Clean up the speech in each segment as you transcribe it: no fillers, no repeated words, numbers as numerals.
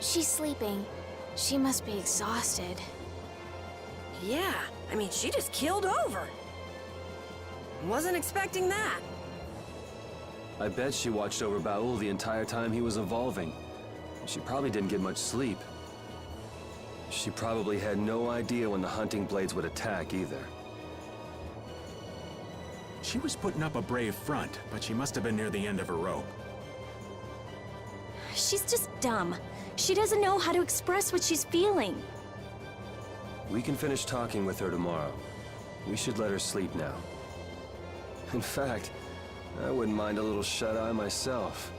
She's sleeping. She must be exhausted. Yeah, I mean, she just keeled over. Wasn't expecting that. I bet she watched over Baul the entire time he was evolving. She probably didn't get much sleep. She probably had no idea when the hunting blades would attack either. She was putting up a brave front, but she must have been near the end of her rope. She's just dumb. She doesn't know how to express what she's feeling. We can finish talking with her tomorrow. We should let her sleep now. In fact, I wouldn't mind a little shut-eye myself.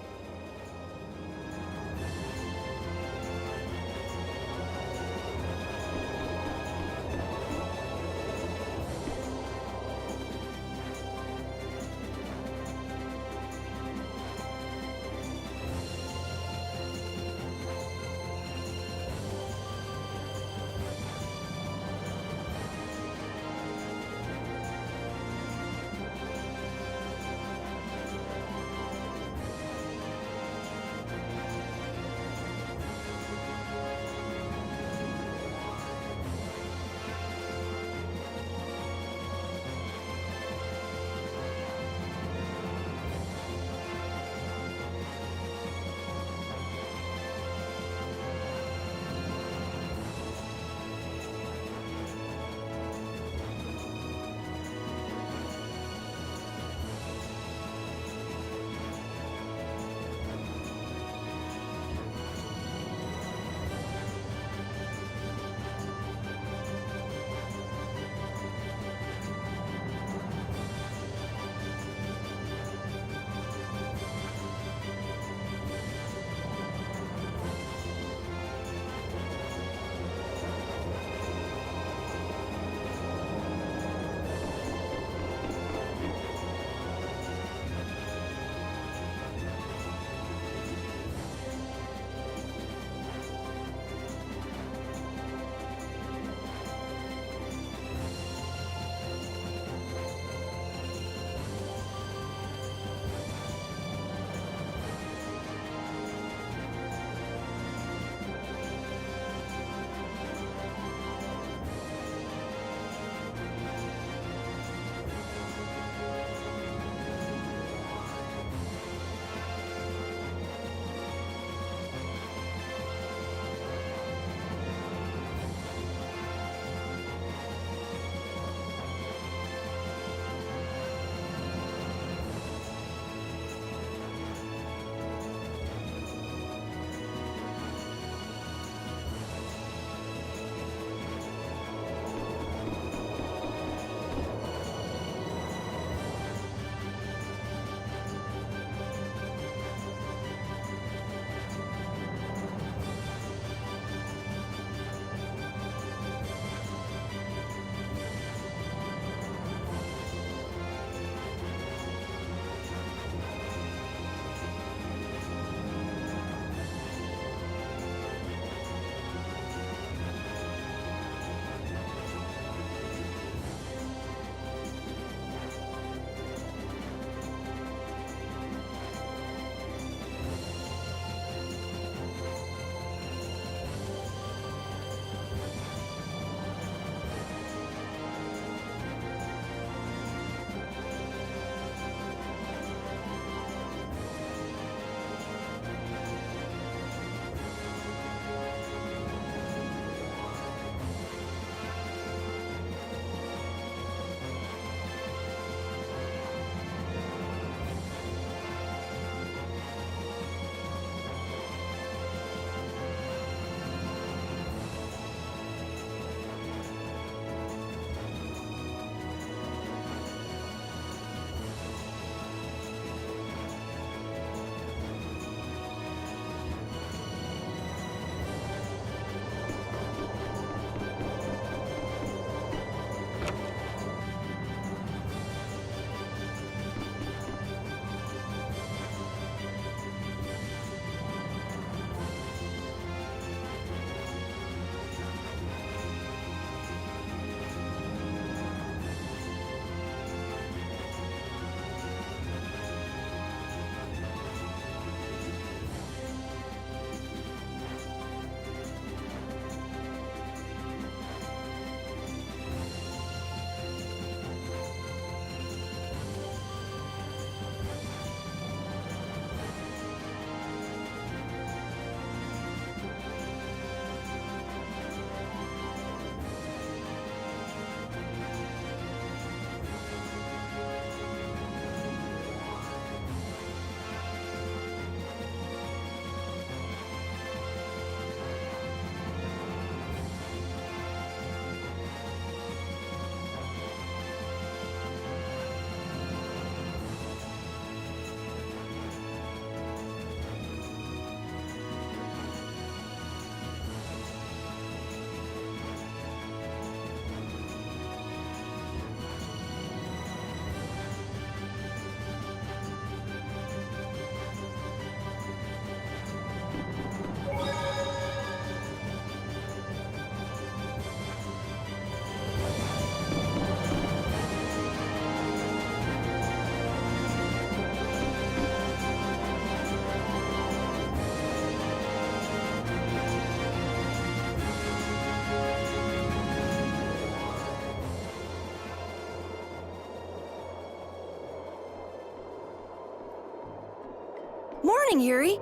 Morning, Yuri.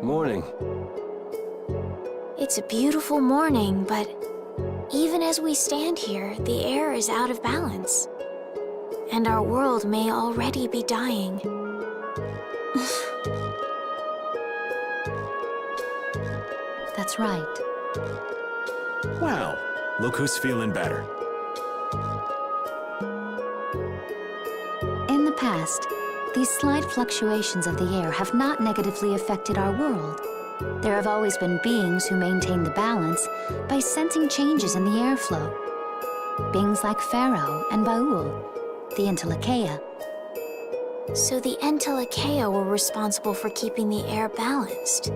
Morning. It's a beautiful morning, but even as we stand here, the air is out of balance. And our world may already be dying. That's right. Well, look who's feeling better. In the past, these slight fluctuations of the air have not negatively affected our world. There have always been beings who maintain the balance by sensing changes in the airflow. Beings like Phaeroh and Baul, the Entelekea. So the Entelekea were responsible for keeping the air balanced.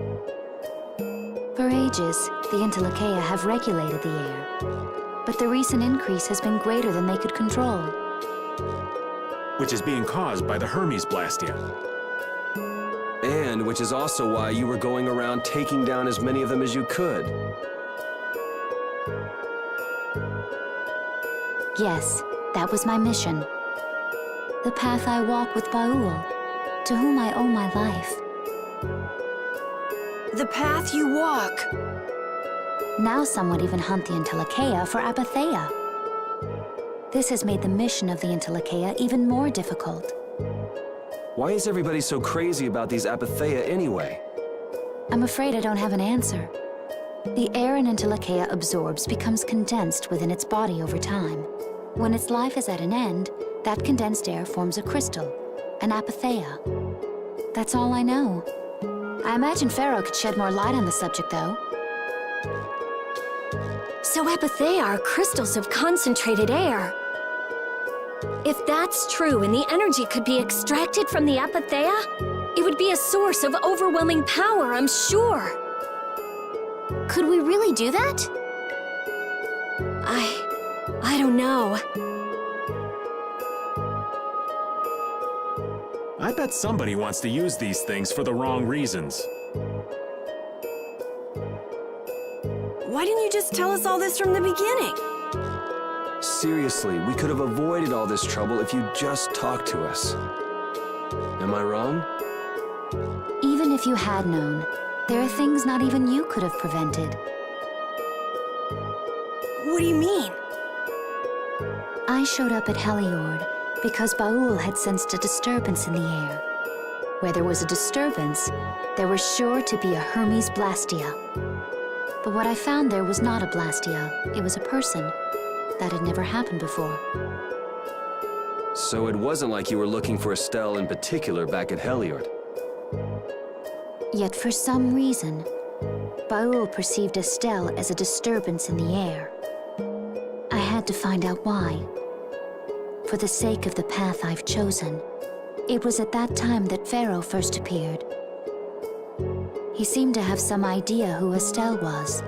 For ages, the Entelekea have regulated the air, but the recent increase has been greater than they could control. Which is being caused by the Hermes Blastia. And which is also why you were going around taking down as many of them as you could. Yes, that was my mission. The path I walk with Baul, to whom I owe my life. The path you walk. Now some would even hunt the Entelekea for apatheia. This has made the mission of the Entelekea even more difficult. Why is everybody so crazy about these apatheia anyway? I'm afraid I don't have an answer. The air an Entelekea absorbs becomes condensed within its body over time. When its life is at an end, that condensed air forms a crystal, an apatheia. That's all I know. I imagine Phaeroh could shed more light on the subject, though. So apatheia are crystals of concentrated air. If that's true and the energy could be extracted from the apatheia, it would be a source of overwhelming power, I'm sure. Could we really do that? I don't know. I bet somebody wants to use these things for the wrong reasons. Why didn't you just tell us all this from the beginning? Seriously, we could have avoided all this trouble if you just talked to us. Am I wrong? Even if you had known, there are things not even you could have prevented. What do you mean? I showed up at Heliord because Baul had sensed a disturbance in the air. Where there was a disturbance, there was sure to be a Hermes Blastia. But what I found there was not a Blastia, it was a person. That had never happened before. So it wasn't like you were looking for Estelle in particular back at Heliord. Yet for some reason, Baul perceived Estelle as a disturbance in the air. I had to find out why. For the sake of the path I've chosen, it was at that time that Phaeroh first appeared. He seemed to have some idea who Estelle was.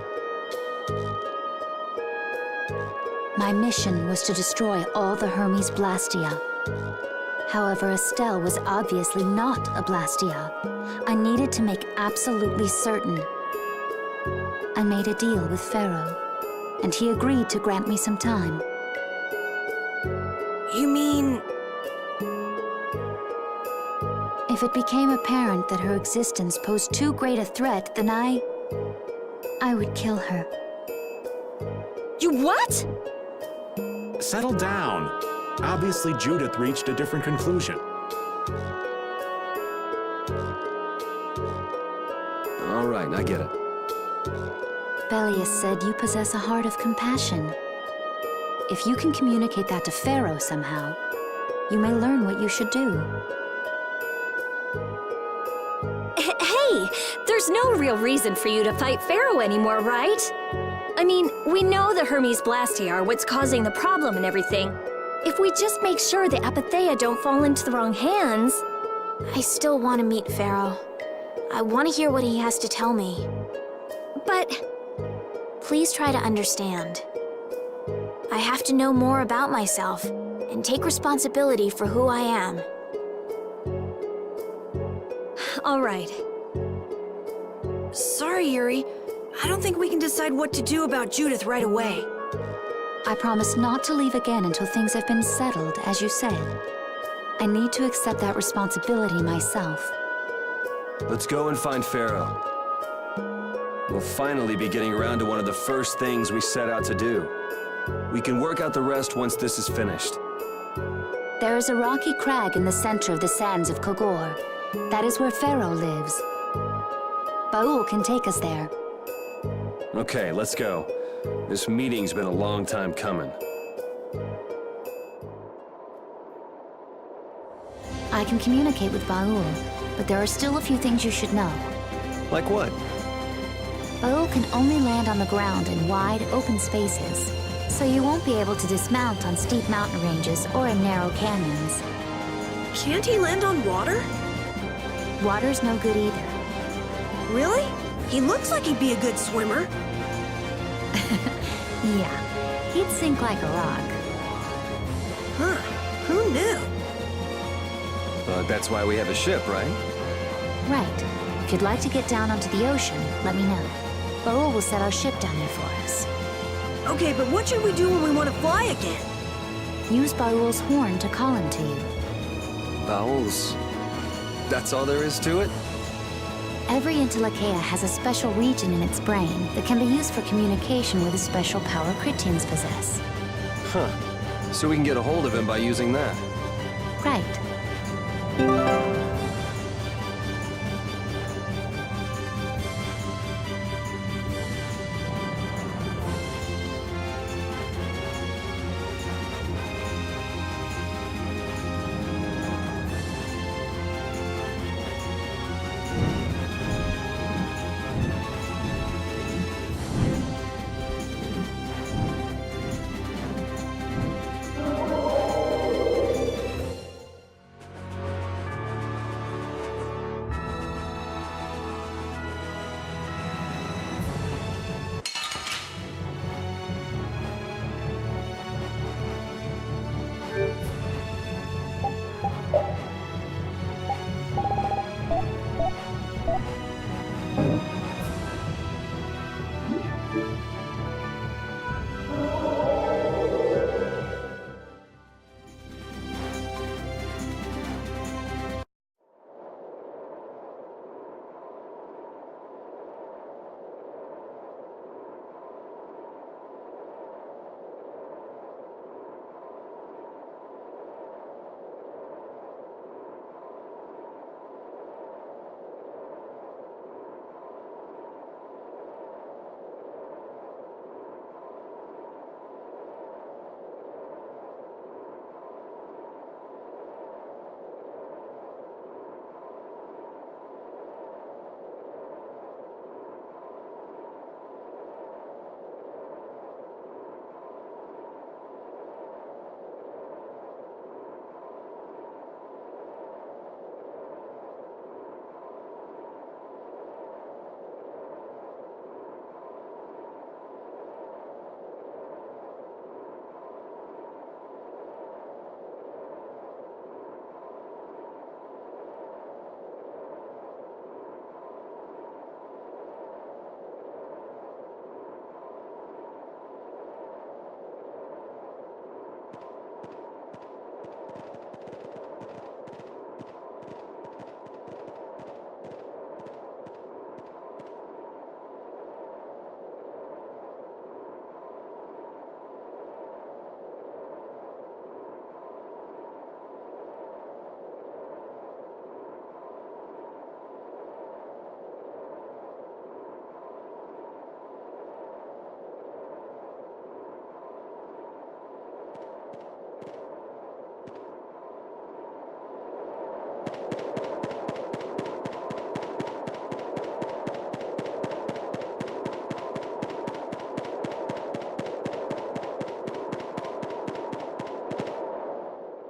My mission was to destroy all the Hermes Blastia. However, Estelle was obviously not a Blastia. I needed to make absolutely certain. I made a deal with Phaeroh, and he agreed to grant me some time. You mean... If it became apparent that her existence posed too great a threat, then I would kill her. You what? Settle down. Obviously, Judith reached a different conclusion. All right, I get it. Belius said you possess a heart of compassion. If you can communicate that to Phaeroh somehow, you may learn what you should do. Hey, there's no real reason for you to fight Phaeroh anymore, right? I mean, we know the Hermes Blastia are what's causing the problem and everything. If we just make sure the apatheia don't fall into the wrong hands... I still want to meet Phaeroh. I want to hear what he has to tell me. But... Please try to understand. I have to know more about myself and take responsibility for who I am. all right. Sorry, Yuri. I don't think we can decide what to do about Judith right away. I promise not to leave again until things have been settled, as you said. I need to accept that responsibility myself. Let's go and find Phaeroh. We'll finally be getting around to one of the first things we set out to do. We can work out the rest once this is finished. There is a rocky crag in the center of the Sands of Kogorh. That is where Phaeroh lives. Baul can take us there. Okay, let's go. This meeting's been a long time coming. I can communicate with Baul, but there are still a few things you should know. Like what? Baul can only land on the ground in wide, open spaces, so you won't be able to dismount on steep mountain ranges or in narrow canyons. Can't he land on water? Water's no good either. Really? He looks like he'd be a good swimmer. Yeah, he'd sink like a rock. Huh. Who knew? But that's why we have a ship, right? Right. If you'd like to get down onto the ocean, let me know. Baul will set our ship down there for us. Okay, but what should we do when we want to fly again? Use Baul's horn to call him to you. Bowels. That's all there is to it? Every Intellicaea has a special region in its brain that can be used for communication with a special power Krityans possess. Huh. So we can get a hold of him by using that. Right.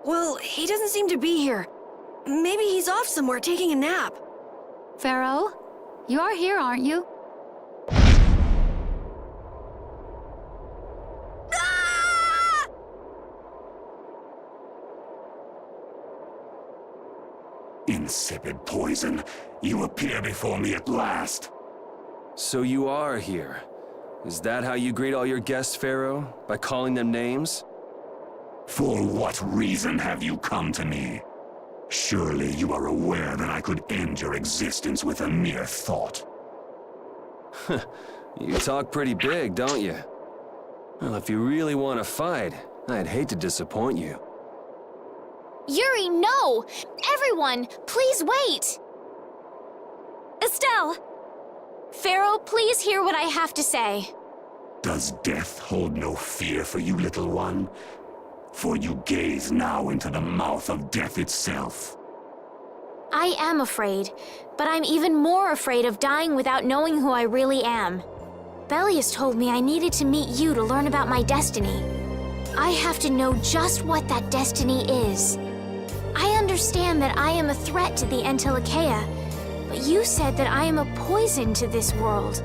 Well, he doesn't seem to be here. Maybe he's off somewhere taking a nap. Phaeroh, you are here, aren't you? Insipid poison. You appear before me at last. So you are here. Is that how you greet all your guests, Phaeroh? By calling them names? For what reason have you come to me? Surely you are aware that I could end your existence with a mere thought. You talk pretty big, don't you? Well, if you really want to fight, I'd hate to disappoint you. Yuri, no! Everyone, please wait! Estelle! Phaeroh, please hear what I have to say. Does death hold no fear for you, little one? For you gaze now into the mouth of death itself. I am afraid, but I'm even more afraid of dying without knowing who I really am. Belius told me I needed to meet you to learn about my destiny. I have to know just what that destiny is. I understand that I am a threat to the Entelecheia, but you said that I am a poison to this world.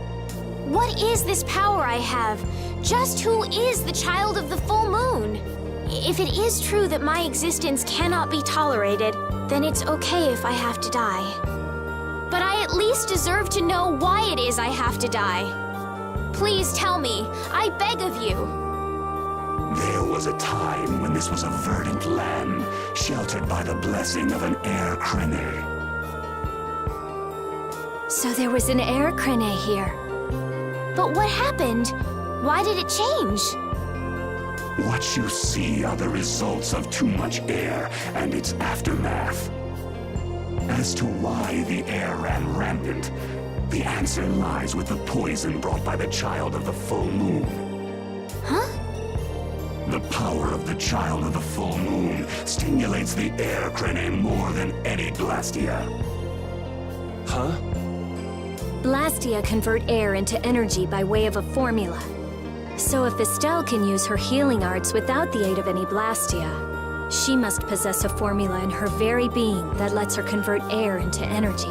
What is this power I have? Just who is the child of the full moon? If it is true that my existence cannot be tolerated, then it's okay if I have to die. But I at least deserve to know why it is I have to die. Please tell me, I beg of you. There was a time when this was a verdant land, sheltered by the blessing of an air crene. So there was an air crene here. But what happened? Why did it change? What you see are the results of too much air and its aftermath. As to why the air ran rampant, the answer lies with the poison brought by the child of the full moon. Huh? The power of the child of the full moon stimulates the air crene more than any blastia. Huh? Blastia convert air into energy by way of a formula. So if Estelle can use her healing arts without the aid of any blastia, she must possess a formula in her very being that lets her convert air into energy.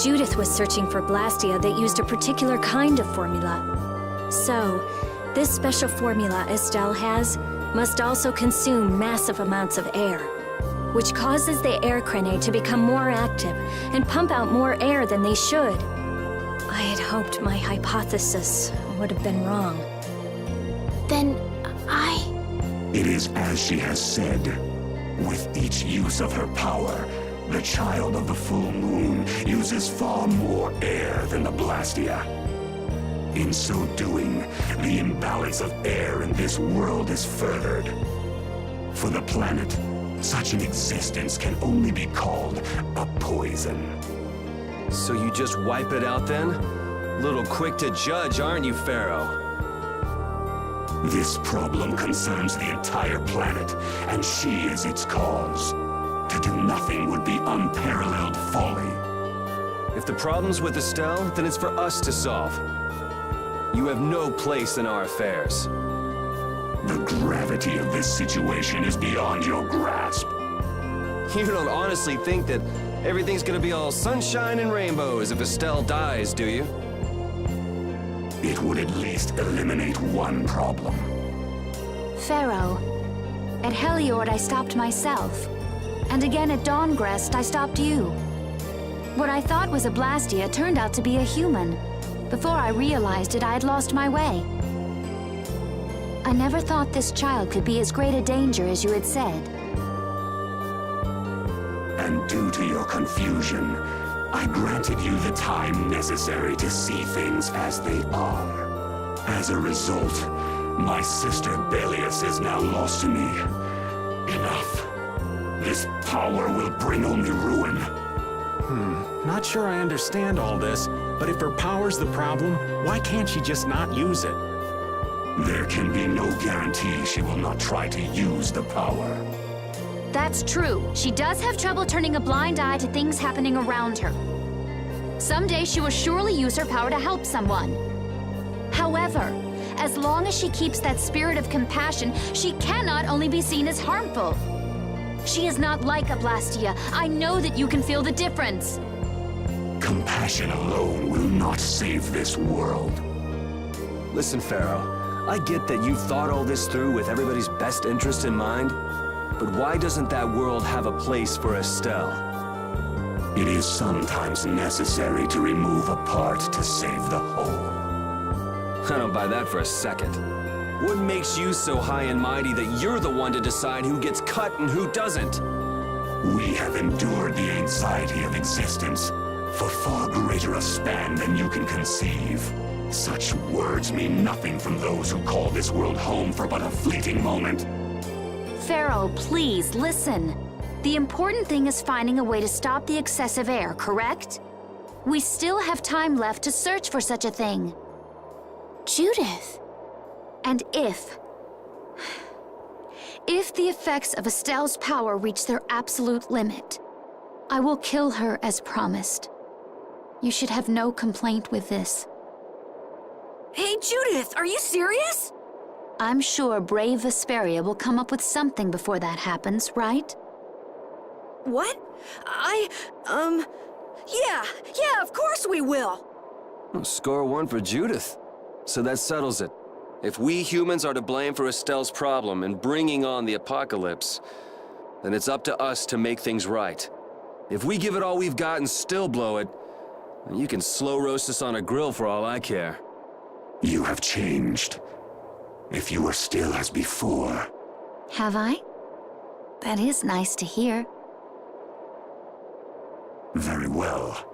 Judith was searching for blastia that used a particular kind of formula. So, this special formula Estelle has must also consume massive amounts of air, which causes the air crene to become more active and pump out more air than they should. I had hoped my hypothesis would have been wrong. Then It is as she has said. With each use of her power, the child of the full moon uses far more air than the blastia. In so doing, the imbalance of air in this world is furthered. For the planet, such an existence can only be called a poison. So you just wipe it out then? Little quick to judge, aren't you, Phaeroh? This problem concerns the entire planet, and she is its cause. To do nothing would be unparalleled folly. If the problem's with Estelle, then it's for us to solve. You have no place in our affairs. The gravity of this situation is beyond your grasp. You don't honestly think that everything's gonna be all sunshine and rainbows if Estelle dies, do you? It would at least eliminate one problem. Phaeroh, at Heliord I stopped myself. And again at Dawngrest I stopped you. What I thought was a Blastia turned out to be a human. Before I realized it, I had lost my way. I never thought this child could be as great a danger as you had said. And due to your confusion, I granted you the time necessary to see things as they are. As a result, my sister Belius is now lost to me. Enough. This power will bring only ruin. Not sure I understand all this, but if her power's the problem, why can't she just not use it? There can be no guarantee she will not try to use the power. That's true. She does have trouble turning a blind eye to things happening around her. Someday she will surely use her power to help someone. However, as long as she keeps that spirit of compassion, she cannot only be seen as harmful. She is not like a Blastia. I know that you can feel the difference. Compassion alone will not save this world. Listen, Phaeroh, I get that you've thought all this through with everybody's best interest in mind, but why doesn't that world have a place for Estelle? It is sometimes necessary to remove a part to save the whole. I don't buy that for a second. What makes you so high and mighty that you're the one to decide who gets cut and who doesn't? We have endured the anxiety of existence for far greater a span than you can conceive. Such words mean nothing from those who call this world home for but a fleeting moment. Phaeroh, please, listen. The important thing is finding a way to stop the excessive air, correct? We still have time left to search for such a thing. Judith. And if the effects of Estelle's power reach their absolute limit, I will kill her as promised. You should have no complaint with this. Hey, Judith, are you serious? I'm sure brave Vesperia will come up with something before that happens, right? What? Yeah, of course we will. Well, score one for Judith. So that settles it. If we humans are to blame for Estelle's problem and bringing on the apocalypse, then it's up to us to make things right. If we give it all we've got and still blow it, then you can slow roast us on a grill for all I care. You have changed. If you were still as before. Have I? That is nice to hear. Very well.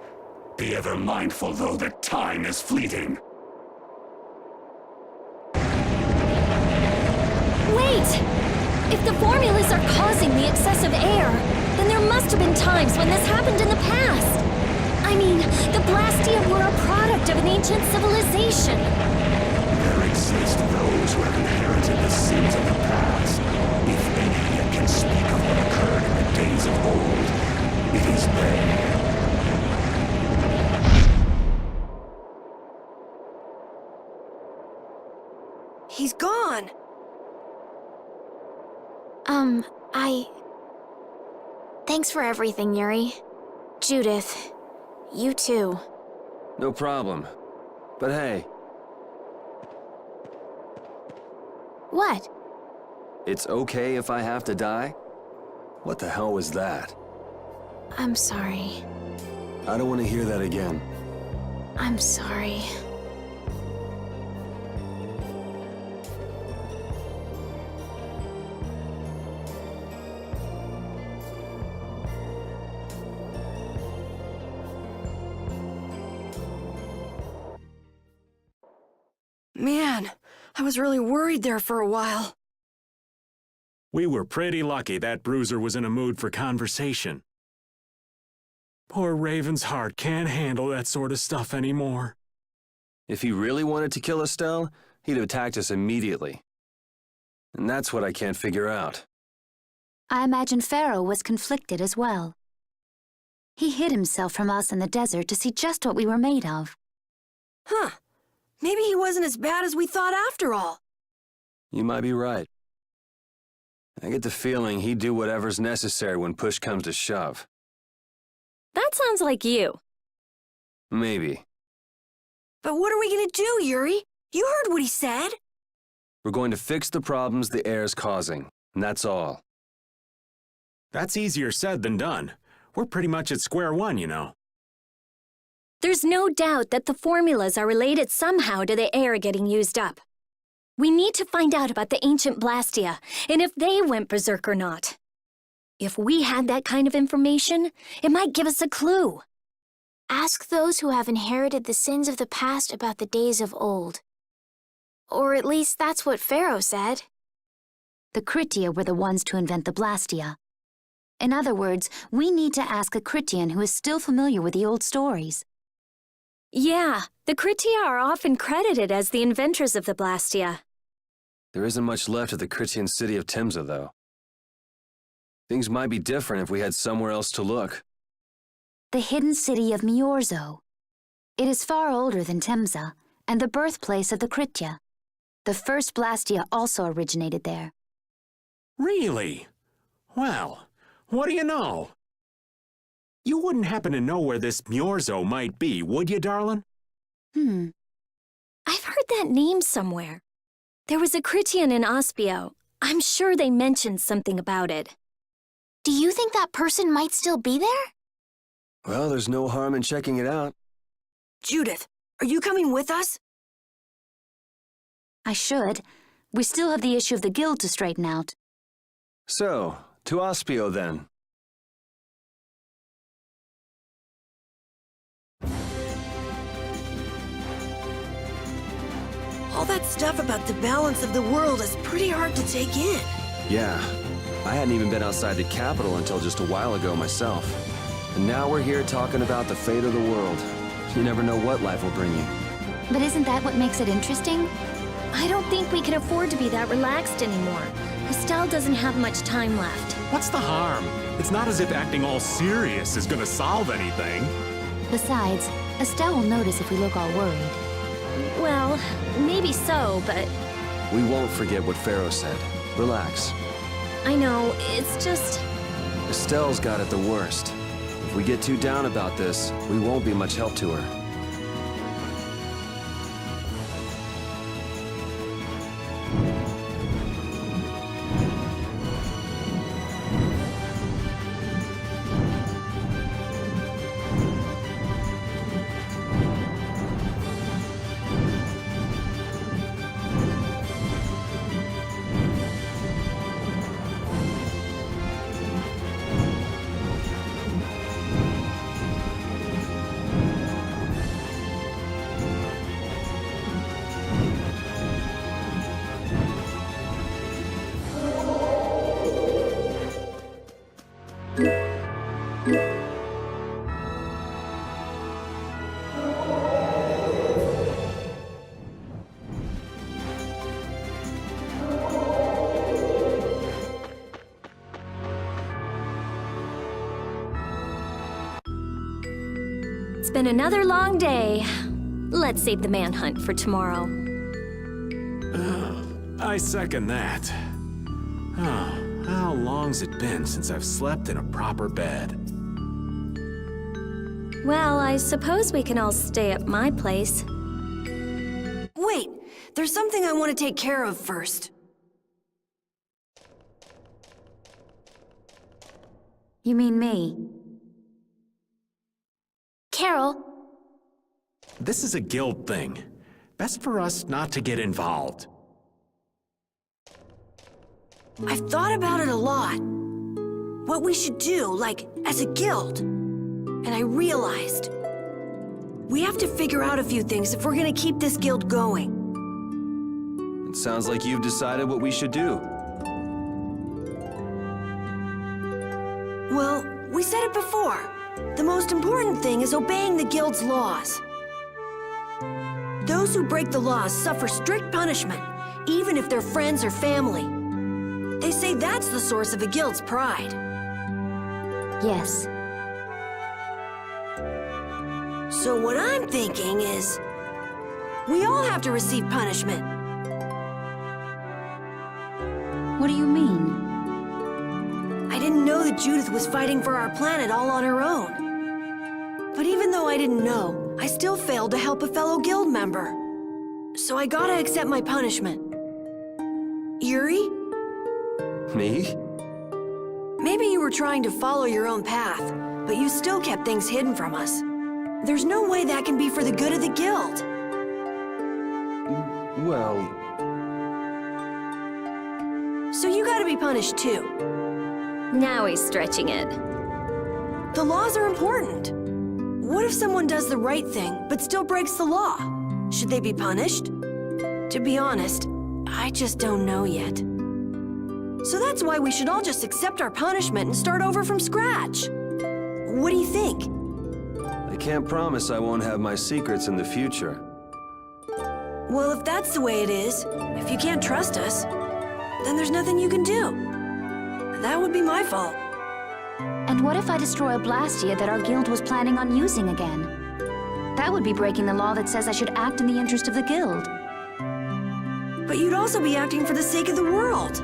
Be ever mindful, though, that time is fleeting. Wait! If the formulas are causing the excessive air, then there must have been times when this happened in the past. I mean, the Blastia were a product of an ancient civilization. There exist those who have inherited the sins of the past. If any yet can speak of what occurred in the days of old, it is they. He's gone. Thanks for everything, Yuri. Judith, you too. No problem. But hey, What? it's okay if I have to die? What the hell was that? I'm sorry. I don't want to hear that again. I'm sorry. Man, I was really worried there for a while. We were pretty lucky that bruiser was in a mood for conversation. Poor Raven's heart can't handle that sort of stuff anymore. If he really wanted to kill Estelle, he'd have attacked us immediately. And that's what I can't figure out. I imagine Phaeroh was conflicted as well. He hid himself from us in the desert to see just what we were made of. Huh. Maybe he wasn't as bad as we thought after all. You might be right. I get the feeling he'd do whatever's necessary when push comes to shove. That sounds like you. Maybe. But what are we gonna do, Yuri? You heard what he said. We're going to fix the problems the air's causing, and that's all. That's easier said than done. We're pretty much at square one, you know. There's no doubt that the formulas are related somehow to the air getting used up. We need to find out about the ancient Blastia, and if they went berserk or not. If we had that kind of information, it might give us a clue. Ask those who have inherited the sins of the past about the days of old. Or at least that's what Phaeroh said. The Krityan were the ones to invent the Blastia. In other words, we need to ask a Krityan who is still familiar with the old stories. Yeah, the Krityan are often credited as the inventors of the Blastia. There isn't much left of the Krityan city of Timza, though. Things might be different if we had somewhere else to look. The hidden city of Myorzo. It is far older than Timza, and the birthplace of the Krityan. The first Blastia also originated there. Really? Well, what do you know? You wouldn't happen to know where this Myorzo might be, would you, darling? I've heard that name somewhere. There was a Krityan in Ospio. I'm sure they mentioned something about it. Do you think that person might still be there? Well, there's no harm in checking it out. Judith, are you coming with us? I should. We still have the issue of the guild to straighten out. So, to Ospio then. All that stuff about the balance of the world is pretty hard to take in. Yeah, I hadn't even been outside the capital until just a while ago myself. And now we're here talking about the fate of the world. You never know what life will bring you. But isn't that what makes it interesting? I don't think we can afford to be that relaxed anymore. Estelle doesn't have much time left. What's the harm? It's not as if acting all serious is gonna solve anything. Besides, Estelle will notice if we look all worried. Well, maybe so, but We won't forget what Phaeroh said. Relax. I know, it's just... Estelle's got it the worst. If we get too down about this, we won't be much help to her. It's been another long day. Let's save the manhunt for tomorrow. I second that. Oh, how long's it been since I've slept in a proper bed? Well, I suppose we can all stay at my place. Wait, there's something I want to take care of first. You mean me? Carol, This is a guild thing. Best for us not to get involved. I've thought about it a lot. What we should do, like, as a guild. And I realized... we have to figure out a few things if we're gonna keep this guild going. It sounds like you've decided what we should do. Well, we said it before. The most important thing is obeying the guild's laws. Those who break the laws suffer strict punishment, even if they're friends or family. They say that's the source of a guild's pride. Yes. So what I'm thinking is... we all have to receive punishment. What do you mean? I didn't know that Judith was fighting for our planet all on her own. But even though I didn't know, I still failed to help a fellow guild member. So I gotta accept my punishment. Yuri? Me? Maybe you were trying to follow your own path, but you still kept things hidden from us. There's no way that can be for the good of the guild. Well... So you gotta be punished too. Now he's stretching it. The laws are important. What if someone does the right thing, but still breaks the law? Should they be punished? To be honest, I just don't know yet. So that's why we should all just accept our punishment and start over from scratch. What do you think? I can't promise I won't have my secrets in the future. Well, if that's the way it is, if you can't trust us, then there's nothing you can do. That would be my fault. And what if I destroy a Blastia that our guild was planning on using again? That would be breaking the law that says I should act in the interest of the guild. But you'd also be acting for the sake of the world.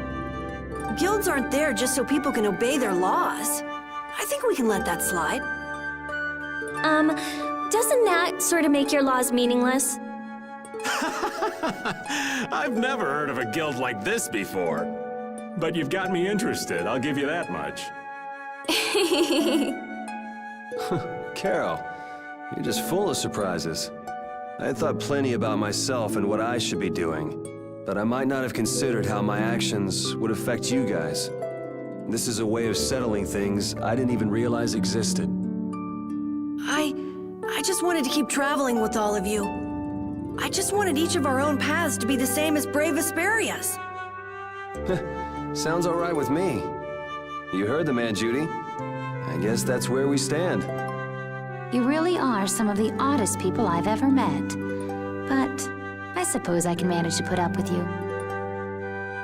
Guilds aren't there just so people can obey their laws. I think we can let that slide. Doesn't that sort of make your laws meaningless? I've never heard of a guild like this before. But you've got me interested, I'll give you that much. Carol, you're just full of surprises. I had thought plenty about myself and what I should be doing, but I might not have considered how my actions would affect you guys. This is a way of settling things I didn't even realize existed. I just wanted to keep traveling with all of you. I just wanted each of our own paths to be the same as brave Vesperia's. Sounds all right with me. You heard the man, Judy. I guess that's where we stand. You really are some of the oddest people I've ever met. But I suppose I can manage to put up with you.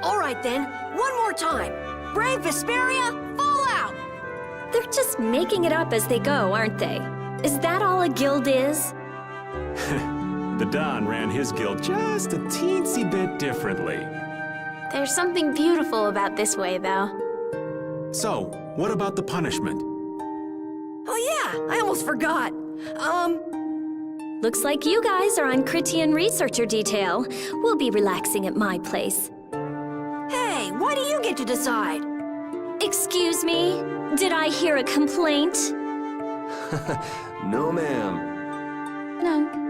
All right then, one more time. Brave Vesperia, fall out! They're just making it up as they go, aren't they? Is that all a guild is? The Don ran his guild just a teensy bit differently. There's something beautiful about this way, though. So, what about the punishment? Oh yeah, I almost forgot. Looks like you guys are on Krityan researcher detail. We'll be relaxing at my place. Hey, why do you get to decide? Excuse me? Did I hear a complaint? No, ma'am. No.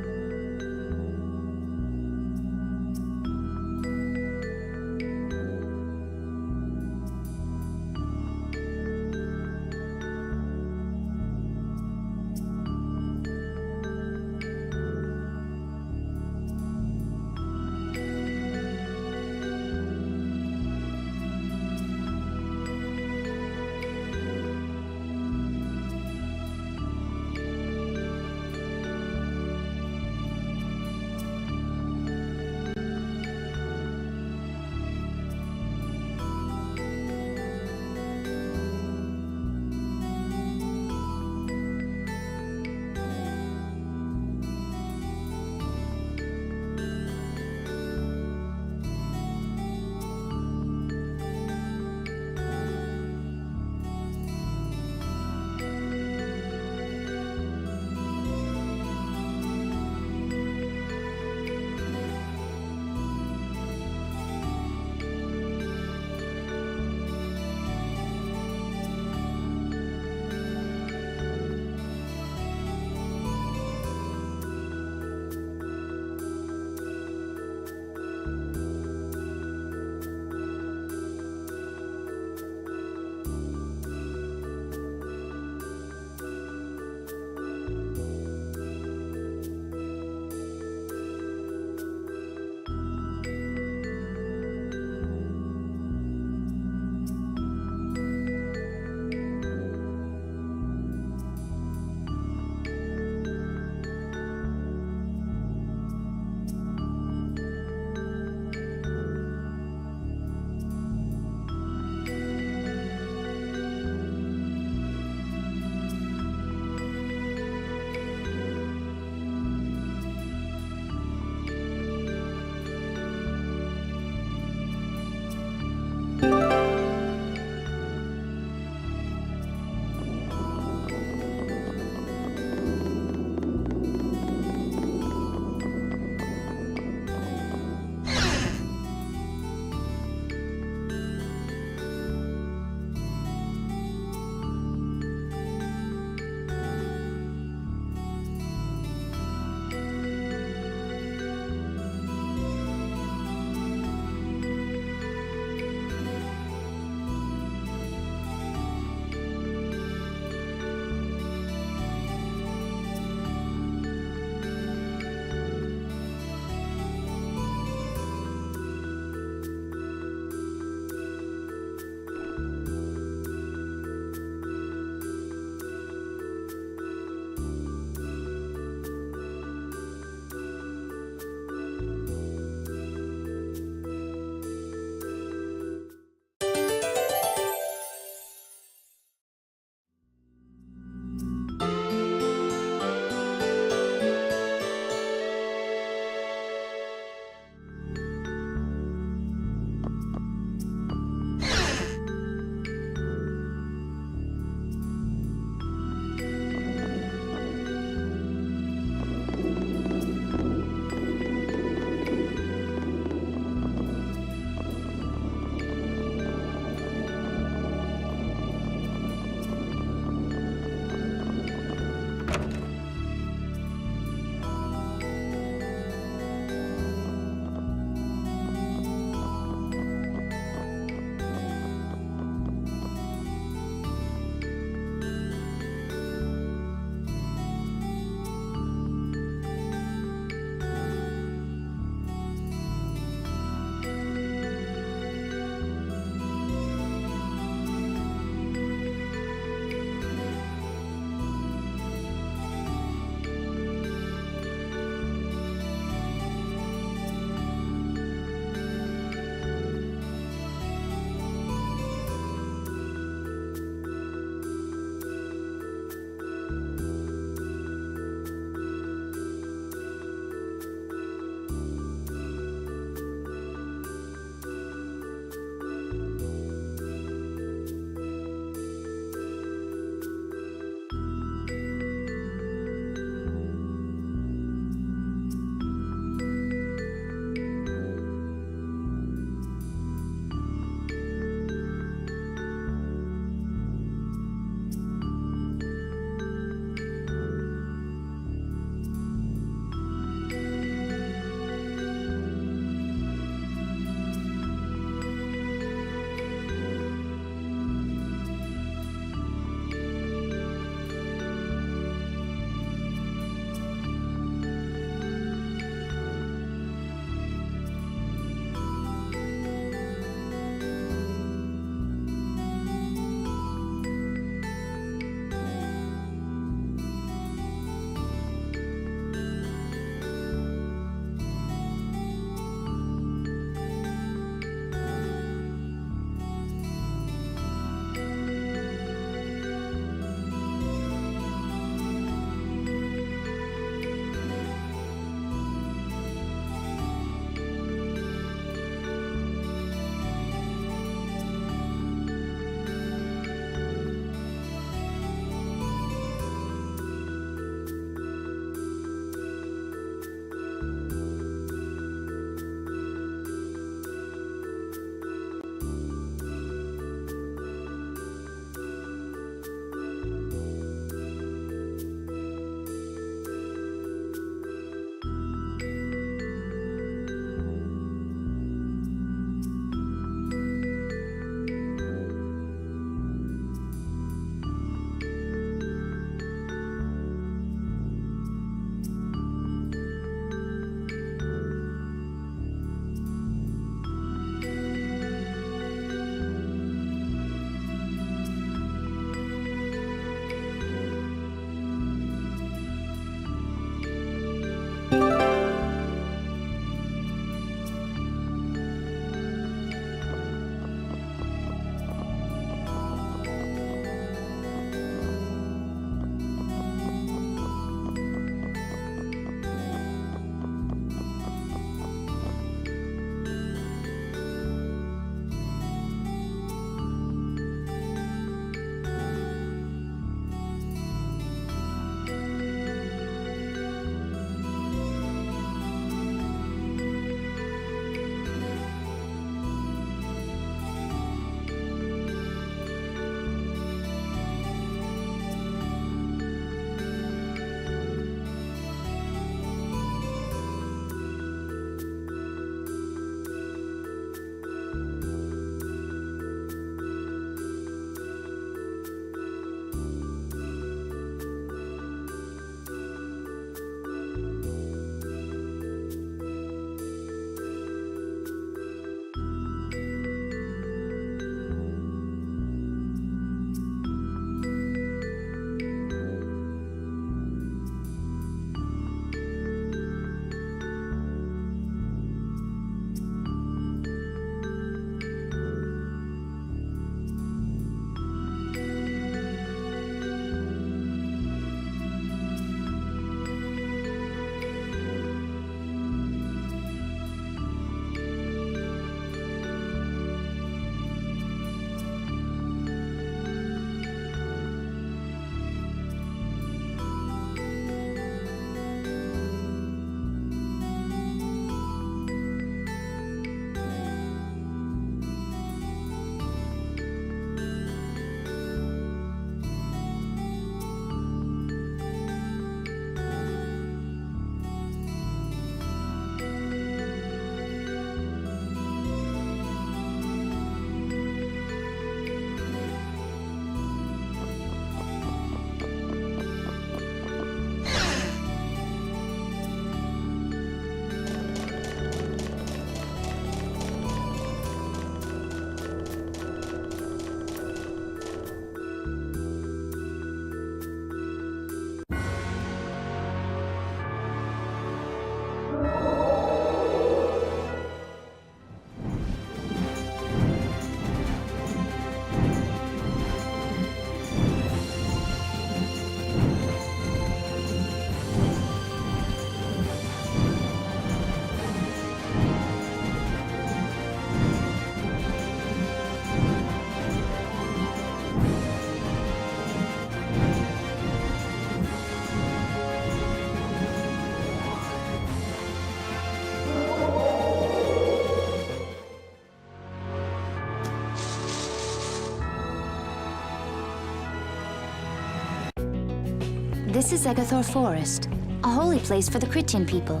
This is Egothor Forest, a holy place for the Krityan people.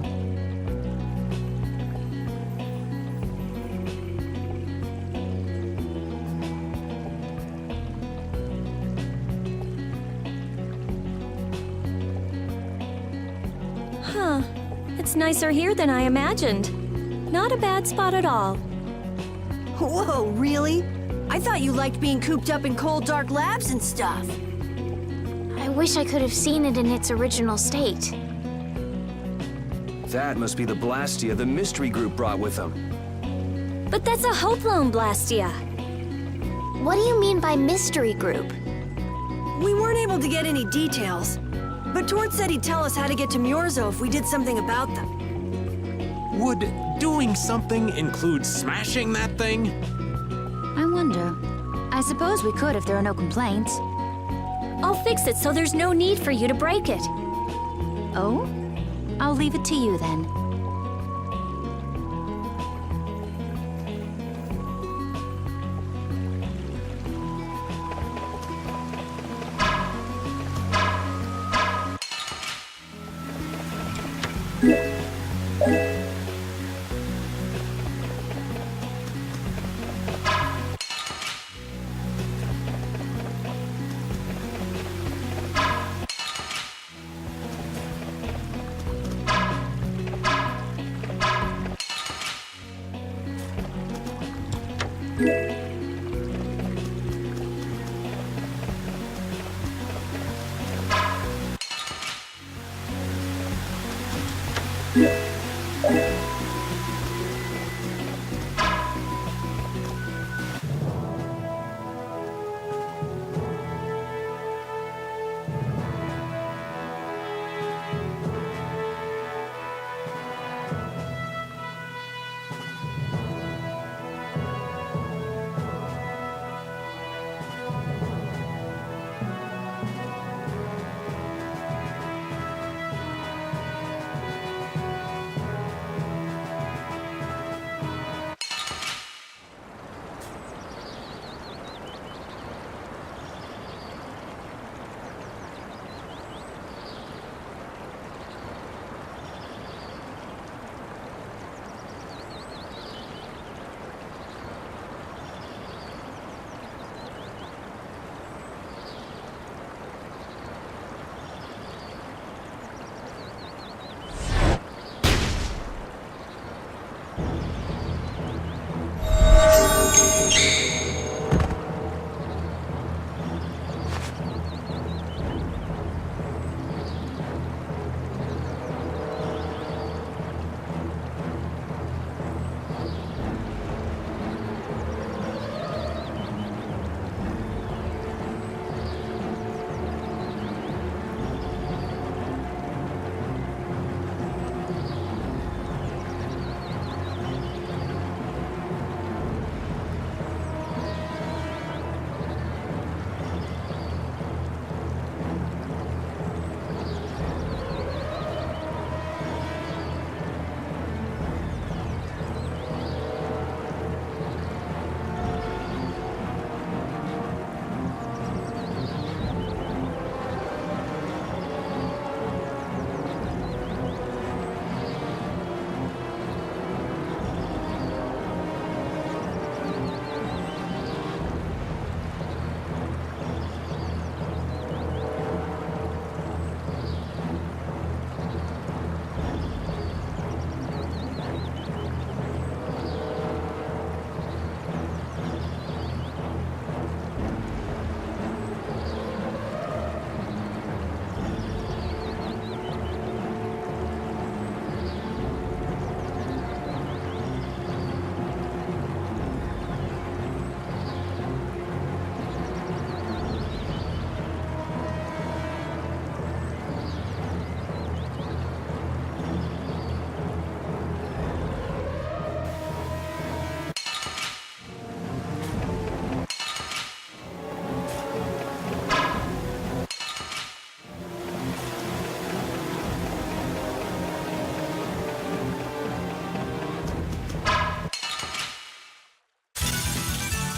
Huh. It's nicer here than I imagined. Not a bad spot at all. Whoa, really? I thought you liked being cooped up in cold, dark labs and stuff. I wish I could have seen it in its original state. That must be the Blastia the mystery group brought with them. But that's a Hoplone Blastia. What do you mean by mystery group? We weren't able to get any details, but Tord said he'd tell us how to get to Myorzo if we did something about them. Would doing something include smashing that thing? I wonder. I suppose we could if there are no complaints. I'll fix it so there's no need for you to break it. Oh? I'll leave it to you then.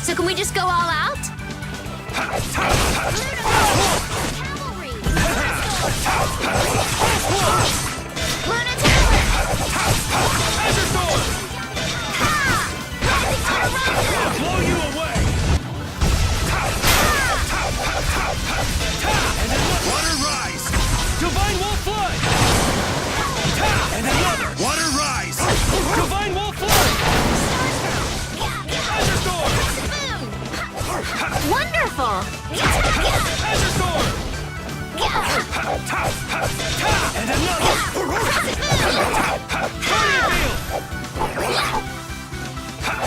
So can we just go all out? Cavalry! I'll blow you away! And another water rise! Divine Wolf Flood! And another water rise! Divine Wolf Flood! Azure Storm! Wonderful! Azure Storm! And another! Guardian Field!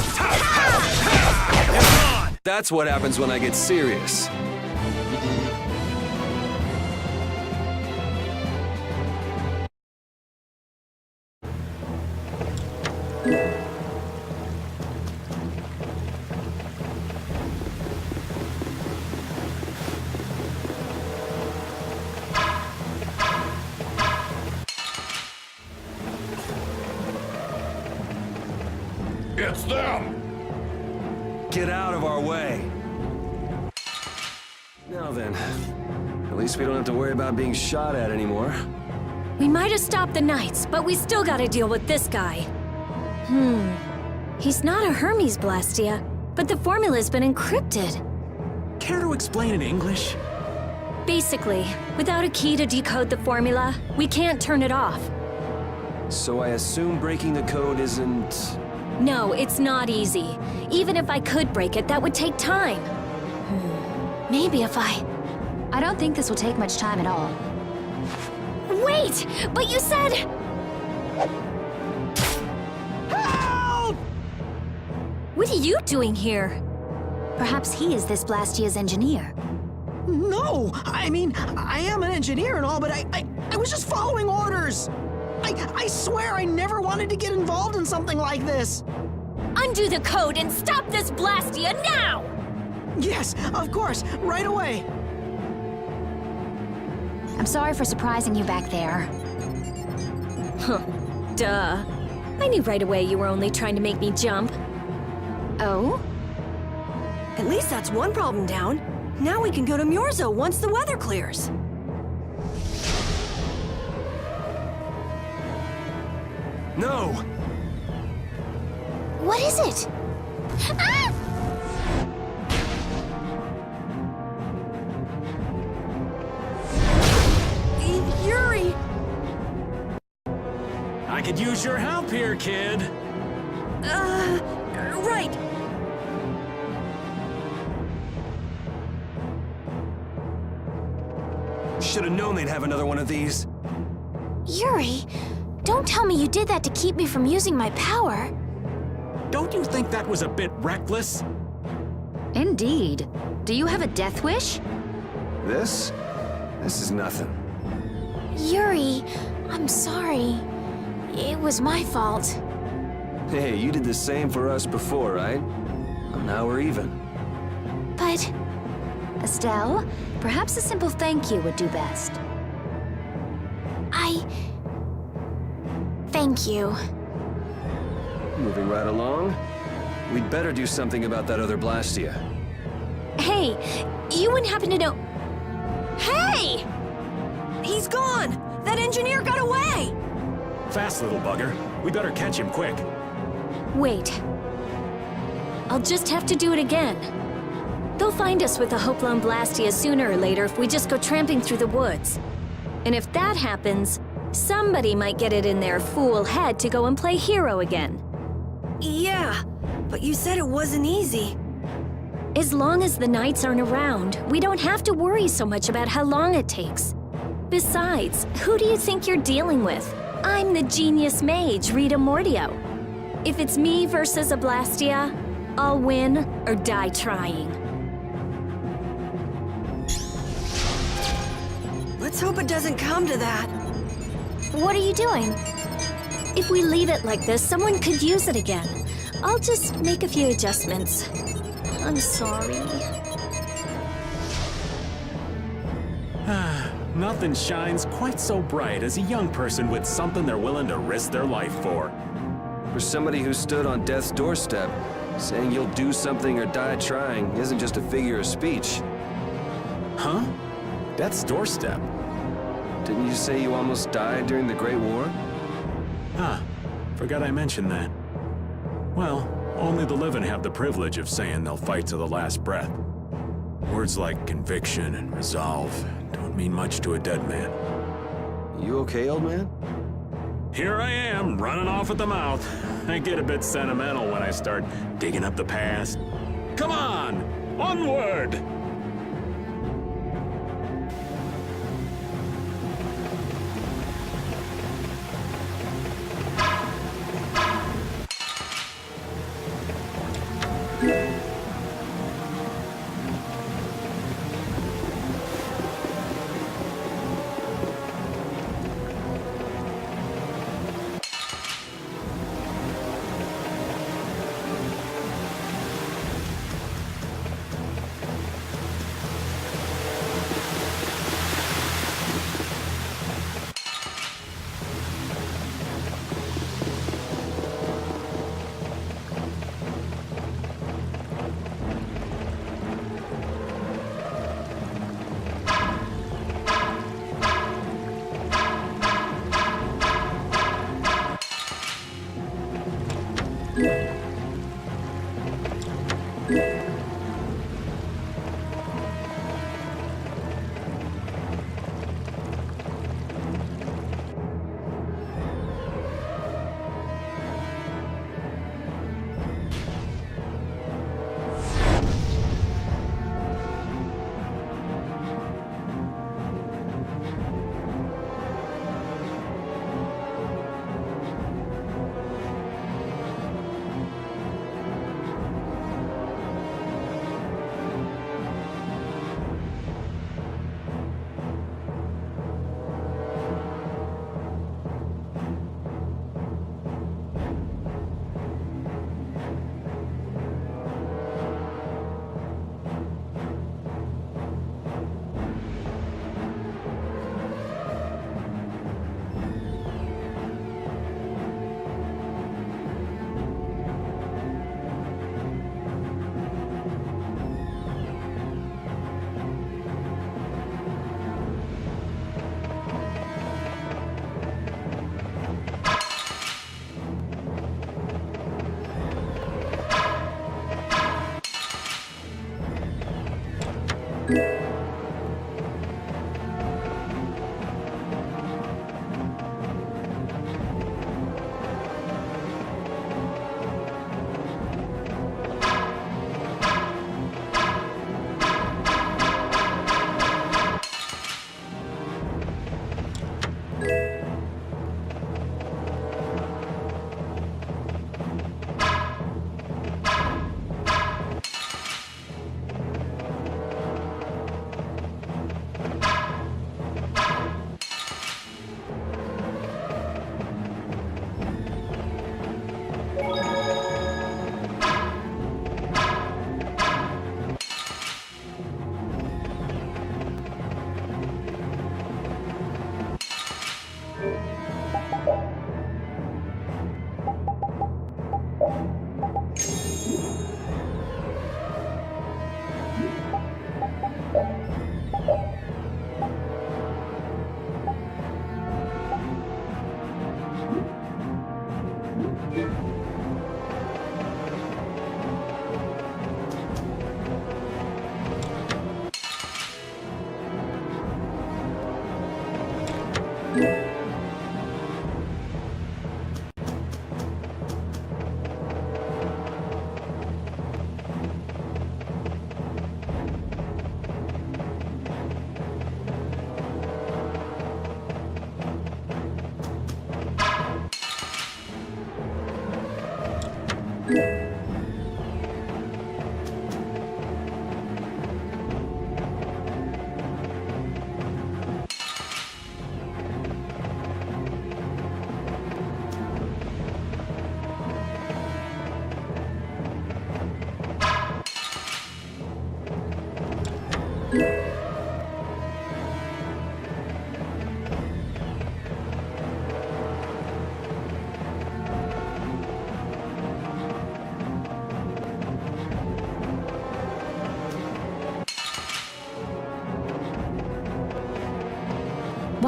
It's on! That's what happens when I get serious. It's them! Get out of our way. Now then, at least we don't have to worry about being shot at anymore. We might have stopped the Knights, but we still gotta deal with this guy. He's not a Hermes Blastia, but the formula's been encrypted. Care to explain in English? Basically, without a key to decode the formula, we can't turn it off. So I assume breaking the code isn't... No, it's not easy. Even if I could break it, that would take time. Maybe if I don't think this will take much time at all. Wait! But you said... Help! What are you doing here? Perhaps he is this Blastia's engineer. No! I mean, I am an engineer and all, but I was just following orders! I swear I never wanted to get involved in something like this! Undo the code and stop this Blastia now! Yes, of course, right away! I'm sorry for surprising you back there. Duh. I knew right away you were only trying to make me jump. Oh? At least that's one problem down. Now we can go to Myorzo once the weather clears. No! What is it? Ah! Yuri! I could use your help here, kid. Right. Should have known they'd have another one of these. Yuri, don't tell me you did that to keep me from using my power. Don't you think that was a bit reckless? Indeed. Do you have a death wish? This is nothing. Yuri, I'm sorry. It was my fault. Hey, you did the same for us before, right? Well, now we're even. But Estelle, perhaps a simple thank you would do best. Thank you. Moving right along. We'd better do something about that other Blastia. Hey, you wouldn't happen to know... Hey! He's gone! That engineer got away! Fast, little bugger. We better catch him quick. Wait. I'll just have to do it again. They'll find us with the Hopelon Blastia sooner or later if we just go tramping through the woods. And if that happens, somebody might get it in their fool head to go and play hero again. Yeah, but you said it wasn't easy. As long as the Knights aren't around, we don't have to worry so much about how long it takes. Besides, who do you think you're dealing with? I'm the genius mage, Rita Mordio. If it's me versus a Blastia, I'll win or die trying. Let's hope it doesn't come to that. What are you doing? If we leave it like this, someone could use it again. I'll just make a few adjustments. I'm sorry. Nothing shines quite so bright as a young person with something they're willing to risk their life for. For somebody who stood on death's doorstep, saying you'll do something or die trying isn't just a figure of speech. Huh? Death's doorstep? Didn't you say you almost died during the Great War? Huh. Forgot I mentioned that. Well, only the living have the privilege of saying they'll fight to the last breath. Words like conviction and resolve don't mean much to a dead man. You okay, old man? Here I am, running off at the mouth. I get a bit sentimental when I start digging up the past. Come on! Onward!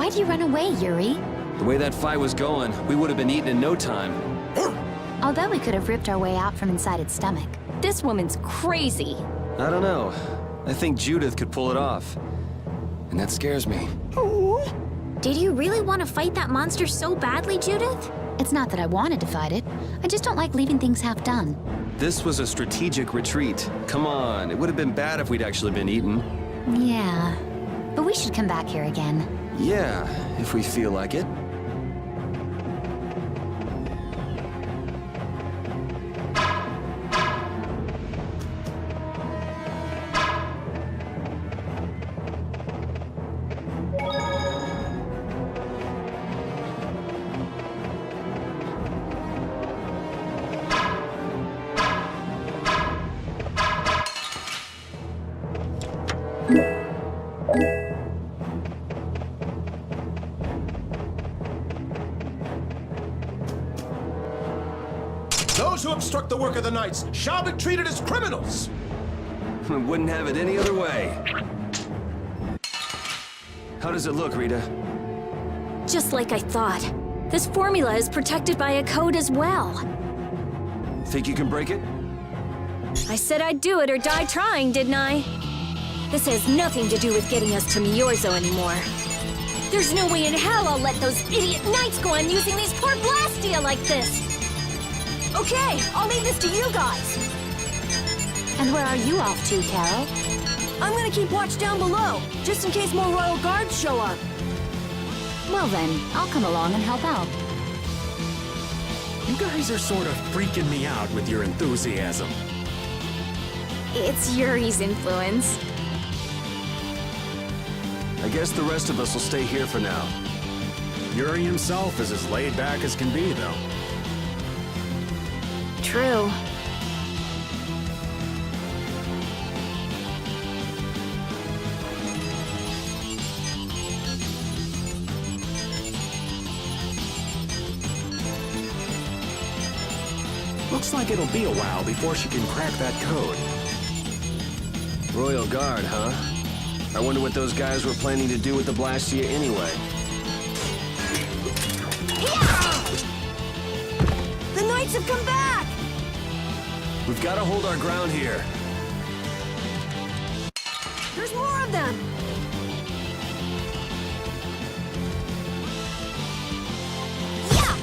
Why'd you run away, Yuri? The way that fight was going, we would have been eaten in no time. I'll bet we could have ripped our way out from inside its stomach. This woman's crazy. I don't know. I think Judith could pull it off. And that scares me. Did you really want to fight that monster so badly, Judith? It's not that I wanted to fight it. I just don't like leaving things half done. This was a strategic retreat. Come on, it would have been bad if we'd actually been eaten. Yeah, but we should come back here again. Yeah, if we feel like it. Those who obstruct the work of the Knights shall be treated as criminals! Wouldn't have it any other way. How does it look, Rita? Just like I thought. This formula is protected by a code as well. Think you can break it? I said I'd do it or die trying, didn't I? This has nothing to do with getting us to Myorzo anymore. There's no way in hell I'll let those idiot Knights go on using these poor Blastia like this! Okay, I'll leave this to you guys. And where are you off to, Carol? I'm gonna keep watch down below, just in case more royal guards show up. Well then, I'll come along and help out. You guys are sort of freaking me out with your enthusiasm. It's Yuri's influence. I guess the rest of us will stay here for now. Yuri himself is as laid back as can be, though. True. Looks like it'll be a while before she can crack that code. Royal Guard, huh? I wonder what those guys were planning to do with the Blastia anyway. The Knights have come back! We've got to hold our ground here. There's more of them! Yeah!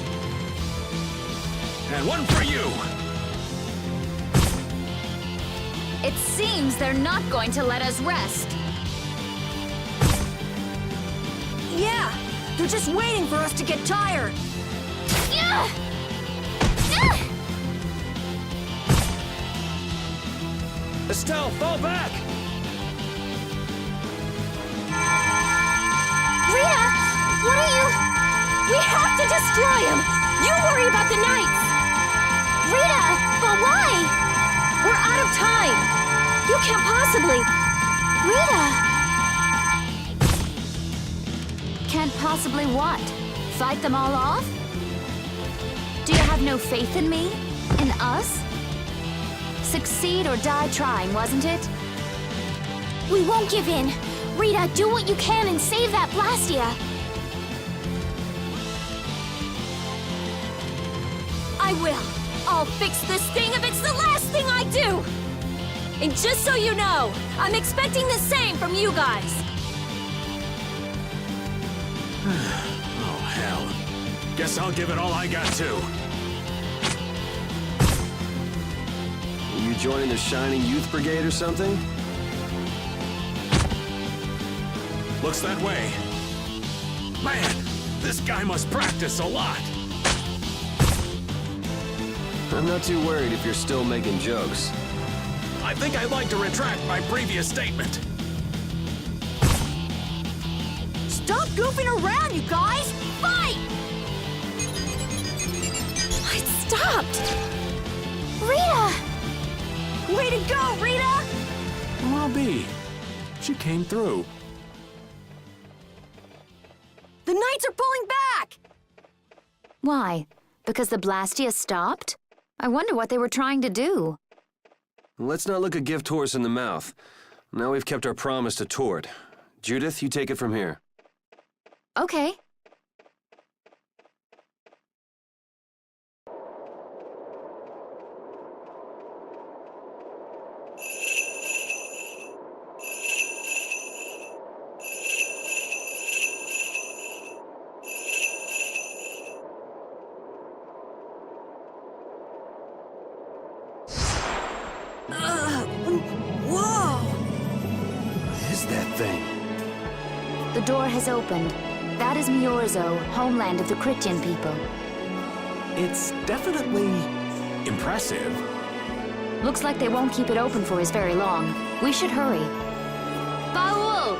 And one for you! It seems they're not going to let us rest. Yeah! They're just waiting for us to get tired! Estelle, fall back! Rita! What are you... We have to destroy him! You worry about the Knights! Rita! But why? We're out of time! You can't possibly... Rita! Can't possibly what? Fight them all off? Do you have no faith in me? In us? Succeed or die trying, wasn't it? We won't give in. Rita, do what you can and save that Blastia. I will! I'll fix this thing if it's the last thing I do! And just so you know, I'm expecting the same from you guys! Oh, hell. Guess I'll give it all I got, too. You joining the Shining Youth Brigade or something? Looks that way. Man, this guy must practice a lot. I'm not too worried if you're still making jokes. I think I'd like to retract my previous statement. Stop goofing around, you guys! Fight! It stopped! Rita! Way to go, Rita! Well, I'll be. She came through. The Knights are pulling back! Why? Because the Blastia stopped? I wonder what they were trying to do. Let's not look a gift horse in the mouth. Now we've kept our promise to Tord. Judith, you take it from here. Okay. Whoa! What is that thing? The door has opened. That is Myorzo, homeland of the Krityan people. It's definitely impressive. Looks like they won't keep it open for us very long. We should hurry. Baul!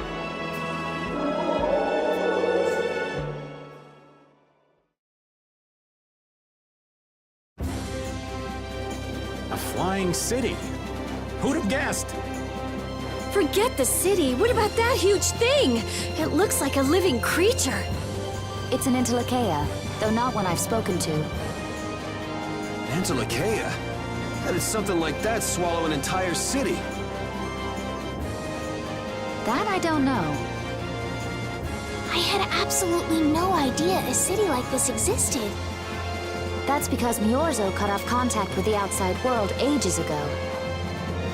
A flying city. Who'd have guessed? Forget the city. What about that huge thing? It looks like a living creature. It's an Antilocheia, though not one I've spoken to. Antilocheia? How did something like that swallow an entire city? That I don't know. I had absolutely no idea a city like this existed. That's because Myorzo cut off contact with the outside world ages ago.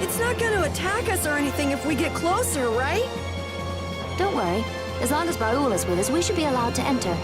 It's not gonna attack us or anything if we get closer, right? Don't worry. As long as Baul is with us, we should be allowed to enter.